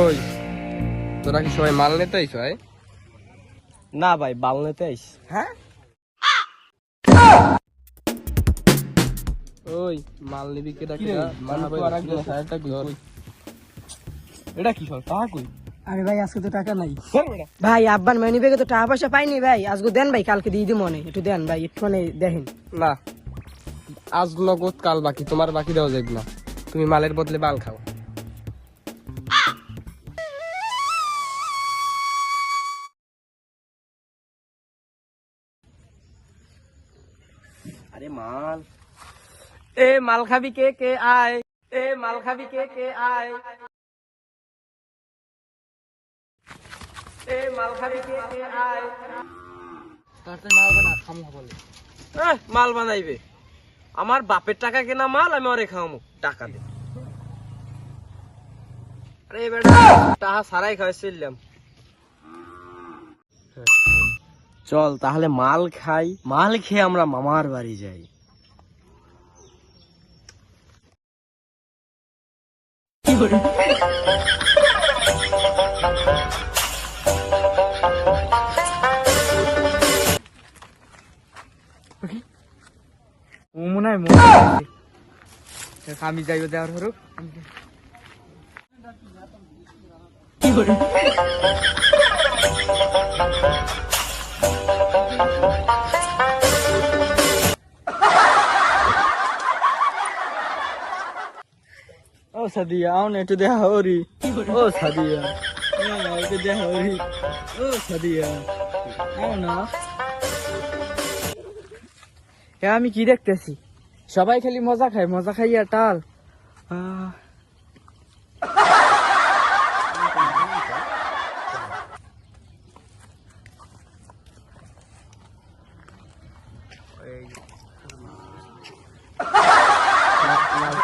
ওই তোরা কি সবাই মাল নিতে আইস ভাই? না ভাই, বাল নিতে আইস। হ্যাঁ ওই মাল নিবি কেটা কেটা এটা কি সব টাকা কই? আরে ভাই আজকে তো টাকা নাই ভাই, আব্বান মাইনি বেগে তো টাকা পয়সা পাইনি ভাই। আজকে দেন ভাই, কালকে দিয়ে দিই মনে, একটু দেন ভাই, একটু মানে দেখেন। না আজ নগদ কাল বাকি, তোমার বাকি দেওয়া যাবে না। তুমি মালের বদলে মাল খাও। আরে মাল, এ মাল খাবি কে কে আয়, এ মাল খাবি কে কে আয়, এ মাল খাবি কে কে আয়। মাল বানা খামু বলে মাল বানাইবে? আমার বাপের টাকা কেনা মাল, আমি ওরে খাওয়ামু টাকা দে। আরে বেটা টাকা সারাই খাওয়াই চললাম। চল তাহলে মাল খাই, মাল খেয়ে আমরা মামার বাড়ি যাই। মনে হয় আমি যাইব দেওয়ার হরুক। ও সাদিয়া আও না একটু দেখা হরি। ও সাদিয়া একটু দেখা হরি। ও সাদিয়া আও না। আমি কি দেখতেছি, সবাই খালি মজা খায়, মজা খাইয়া টাল।